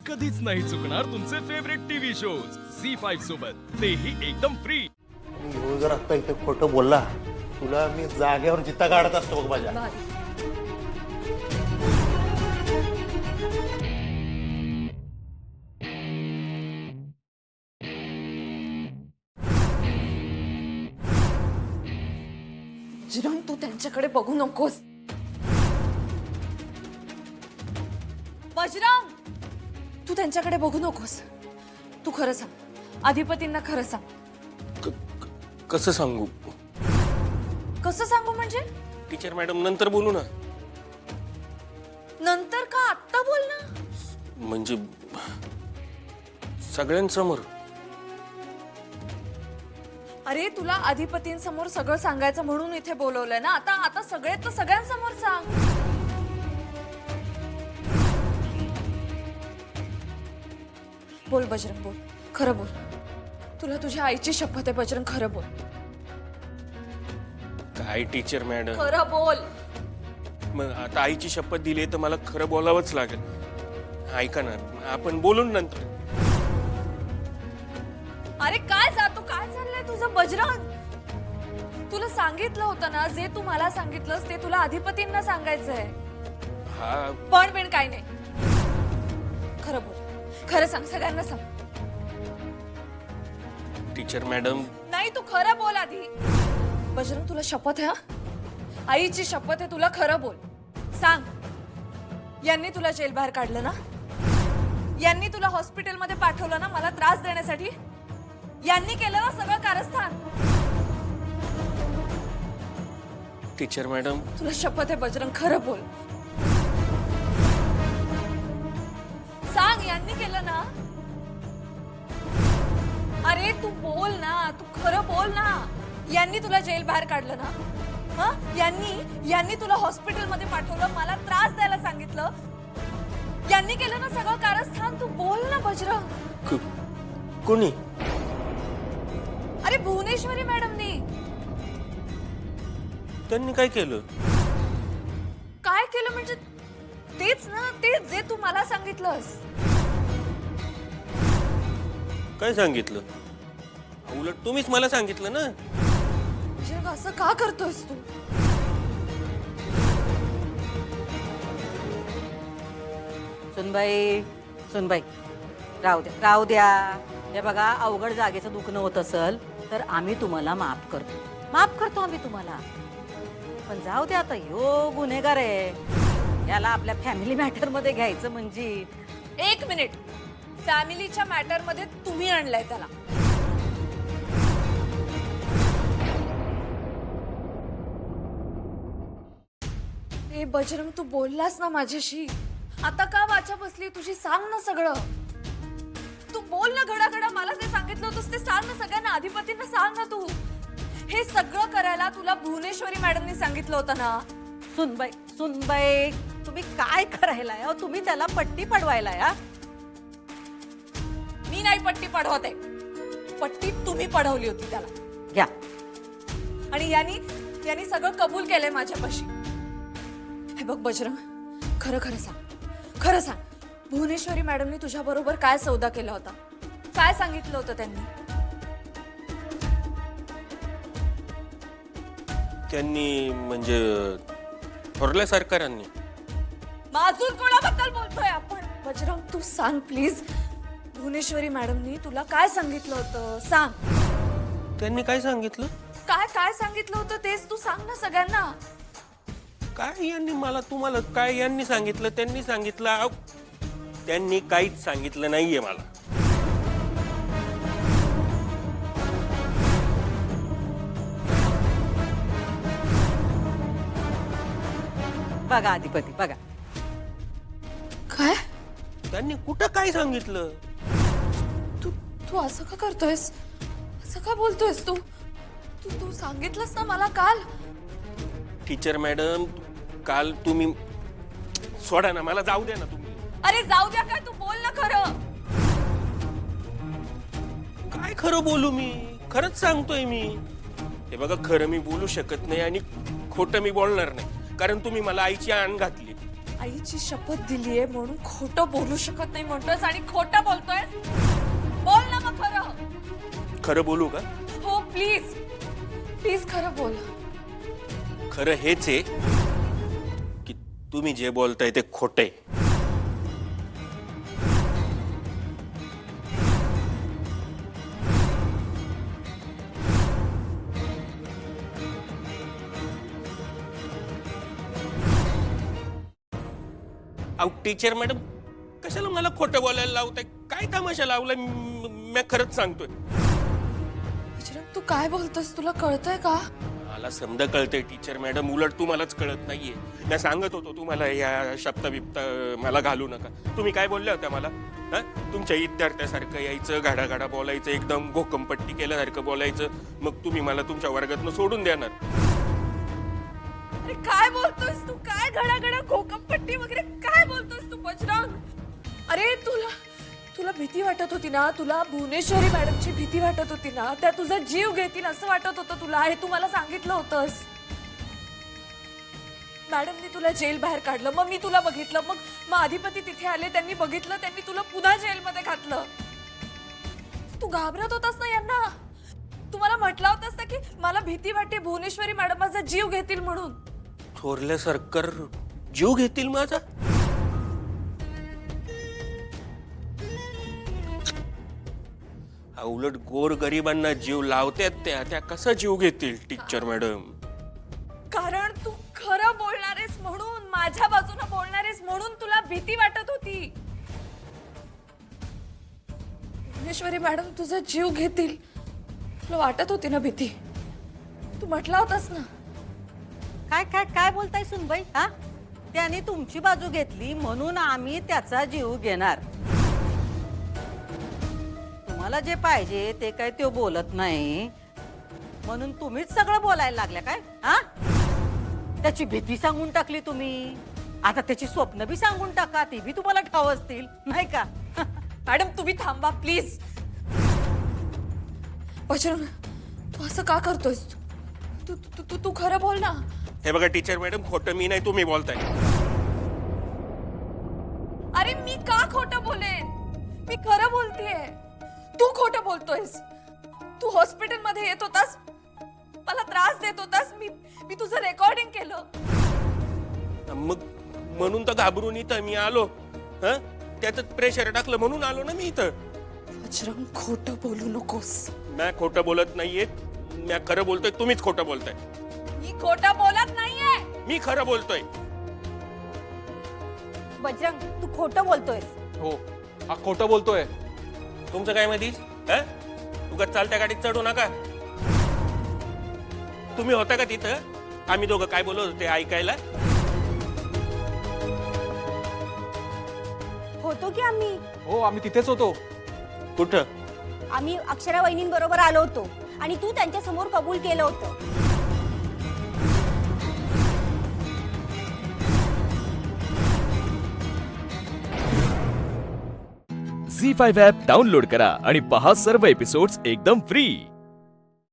कधीच नाही चुकणार तुमचे फेवरेट टीव्ही शोज झी5 सोबत, तेही एकदम फ्री। ह्यो जर आता इथे खोटं बोलला तुला मी जागेवर जिता काढत असतो बघ माझ्या। बजरंग, तू त्यांच्याकडे बघू नकोस। बजरंग, तू त्यांच्याकडे बघू नकोस। तू खरं सांग, अधिपतींना खरं सांग। कसं सांगू? कसं सांगू म्हणजे? टीचर मॅडम नंतर बोलू ना। नंतर का, आत्ता बोल ना। म्हणजे सगळ्यांसमोर। अरे, तुला अधिपतींसमोर सगळं सांगायचं म्हणून इथे बोलवलंय ना। आता आता सगळे तर सगळ्यांसमोर सांग। बोल बजरंग, बोल, खरं बोल। तुला तुझ्या आईची शपथ आहे बजरंग, खरं बोल। काय टीचर मॅडम, खरं बोल। मग आता आईची शपथ दिली तर मला खरं बोलावंच लागेल। ऐका ना, आपण बोलून नंतर। अरे काय जातो, काय चाललंय तुझं बजरंग? तुला सांगितलं होतं ना, जे तू मला सांगितलंस ते तुला अधिपतींना सांगायचंय। हा, पण बिन काय नाही, खरं बोल, खरं सांग, सगळ्यांना सांग। Teacher madam. नाही, तू खरं बोल आधी। बजरंग, तुला शपथ आहे? आईची शपथ आहे, तुला खरं बोल, सांग। यांनी तुला जेल बाहेर काढलं ना? यांनी तुला हॉस्पिटलमध्ये पाठवलं ना मला त्रास देण्यासाठी? यांनी केलं ना सगळं कारस्थान? टीचर मॅडम, तुला शपथ आहे बजरंग, खरं बोल, सांग। यांनी केलं ना? अरे तू बोल ना, तू खरं बोल ना। यांनी तुला जेल बाहेर काढलं ना? हा, यांनी तुला हॉस्पिटलमध्ये पाठवलं, मला त्रास द्यायला सांगितलं? यांनी केलं ना सगळं कारस्थान? तू बोल ना बजरंग। कोणी? अरे भुवनेश्वरी मॅडमनी। त्यांनी काय केलं? काय केलं म्हणजे तेच ना, तेच जे तू मला सांगितलंस। काय सांगितलं? उलट तुम्हीच मला सांगितलं ना। बजरंग, असं का करतोयस तू? सुनबाई, सुनबाई, राहू द्या, राहू द्या। हे बघा, अवघड जागेचं दुखणं होत असेल तर आम्ही तुम्हाला माफ करतो आम्ही तुम्हाला। पण जाऊ द्या, आता ह्यो गुन्हेगार आहे, याला आपल्या फॅमिली मॅटर मध्ये घ्यायचं म्हणजे। एक मिनिट, फॅमिलीच्या मॅटर मध्ये तुम्ही आणलंय त्याला? ए बजरंग, तू बोललास ना माझ्याशी, आता का वाचा बसली तुझी? सांग ना सगळं, तू बोल ना घडाघडा। मला जे सांगितलं होतंस ते सांग ना सगळ्यांना, अधिपतींना सांग ना। तू हे सगळं करायला तुला भुवनेश्वरी मॅडमनी सांगितलं होतं ना? सुनबाई, सुनबाई, तुम्ही काय करायलाय? अहो, तुम्ही त्याला पट्टी पडवायलाय। मी नाही पट्टी पडवत आहे, पट्टी तुम्ही पडवली होती त्याला। घ्या। आणि यांनी सगळं कबूल केलंय माझ्यापाशी। हे बघ बजरंग, खरं खरं सांग, खरं सांग, भुवनेश्वरी मॅडमनी तुझ्या बरोबर काय सौदा केला होता? काय सांगितलं होतं त्यांनी? त्यांनी म्हणजे थोरल्या सरकारांनी। माजूर कोणाबद्दल बोलतोय आपण? बजरंग, तू सांग प्लीज, भुवनेश्वरी मॅडमनी तुला काय सांगितलं होतं? सांग। त्यांनी काय सांगितलं? काय सांगितलं होतं तेच तू सांग ना सगळ्यांना। काय यांनी मला तुम्हाला काय यांनी सांगितलं? त्यांनी सांगितलं? अहो, त्यांनी काहीच सांगितलं नाहीये मला। बघा अधिपती, बघा, काय? त्यांनी कुठं काय सांगितलं? तू असं का करतोयस? असं का बोलतोयस तू? तू सांगितलंस ना मला काल? टीचर मॅडम, काल तुम्ही सोडा ना, मला जाऊ द्या ना तुम्ही। अरे जाऊ द्या काय? तू बोल ना खरं। काय खरं बोलू मी? खरंच सांगतोय मी। हे बघा, खरं मी बोलू शकत नाही आणि खोटं मी बोलणार नाही, कारण तुम्ही मला आईची आण घातली। आईची शपथ दिलीये म्हणून खोटं बोलू शकत नाही म्हणतोयस आणि खोटं बोलतोय. बोल ना मग खरं. खरं बोलू का? हो प्लीज प्लीज खरं बोल. खरं हेच आहे की तुम्ही जे बोलताय ते खोटे. अहो टीचर मॅडम, कशाला मला खोटं बोलायला लावताय? काय तमाशा लावलाय? मी खरंच सांगतोय. बजरंग तू काय बोलतोस, तुला कळतंय का? मला समजा कळतंय टीचर मॅडम, उलट तुम्हालाच कळत नाहीये. मी सांगत होतो तुम्हाला या शब्द बिप्त मला घालू नका. तुम्ही काय बोलल्या होत्या मला? हा, तुमच्या विद्यार्थ्यासारखं यायचं, घाडा बोलायचं, एकदम घोकमपट्टी केल्यासारखं बोलायचं, मग तुम्ही मला तुमच्या वर्गातनं सोडून देणार. अरे काय बोलतोस तू? काय घडाघडा घोकमपट्टी वगैरे काय बोलतोस तू बजरंग? अरे तुला भीती वाटत होती ना? तुला भुवनेश्वरी मॅडमची भीती वाटत होती ना? त्या तुझा जीव घेतील असं वाटत होतं तुला? हे तू मला सांगितलं होतंस. मॅडमनी तुला जेल बाहेर काढलं, मग मी तुला बघितलं, मग अधिपती तिथे आले, त्यांनी बघितलं, त्यांनी तुला पुन्हा जेलमध्ये घातलं. तू घाबरत होतास ना यांना? तुम्हाला म्हटलं होतंस ना की मला भीती वाटते, भुवनेश्वरी मॅडम माझा जीव घेतील म्हणून. थोरल्या सरकार जीव घेतील माझा? उलट गोर गरिबांना जीव लावतात त्या कसा जीव घेतील टीचर मॅडम? कारण तू खरं बोलणारेस म्हणून, माझ्या बाजूने बोलणारेस म्हणून तुला भीती वाटत होती. भुवनेश्वरी मॅडम तुझा जीव घेतील, तुला वाटत होती ना भीती? तू म्हटला होतास ना. काय काय काय बोलताय सुनबाई? हा, त्याने तुमची बाजू घेतली म्हणून आम्ही त्याचा जीव घेणार. तुम्हाला जे पाहिजे ते काय तो बोलत नाही म्हणून तुम्हीच सगळं बोलायला लागल्या काय? हा, त्याची भीती सांगून टाकली तुम्ही, आता त्याची स्वप्न बी सांगून टाका, ती बी तुम्हाला ठाव असतील नाही का? मॅडम तुम्ही थांबा प्लीज. बजरंग तू असं का करतोयस? तू तू तू तू खरं बोल ना. हे बघा टीचर मॅडम, खोटं मी नाही, तुम्ही बोलताय. अरे मी का खोटं बोलेन? मी खरं बोलतेय. तू खोटं बोलतोयस. तू हॉस्पिटल मध्ये येत होतास, मला त्रास देत होतास, मी तुझं रेकॉर्डिंग केलं. मग म्हणून तर घाबरून इथं मी आलो. हा, त्याच प्रेशर टाकलं म्हणून आलो ना मी इथं. बजरंग खोटं बोलू नकोस. मी खोटं बोलत नाहीये, मी खरं बोलतोय, तुम्हीच खोटं बोलताय. मी खोटं बोलत नाहीये. मी खरं बोलतोय. बजरंग तू खोटं बोलतोयस. हो, हा खोटं बोलतोय. तुमचं काय मधीच? उगाच चालत्या गाडीत चढू नका. तुम्ही होता का तिथं? आम्ही दोघं काय बोलत होते ऐकायला? होतो की आम्ही. हो, आम्ही तिथेच होतो. कुठं? आम्ही अक्षरा वहिनींबरोबर आलो होतो आणि तू त्यांच्या समोर कबूल केलं होतं. झी5 ॲप डाउनलोड करा आणि पहा सर्व एपिसोड्स एकदम फ्री.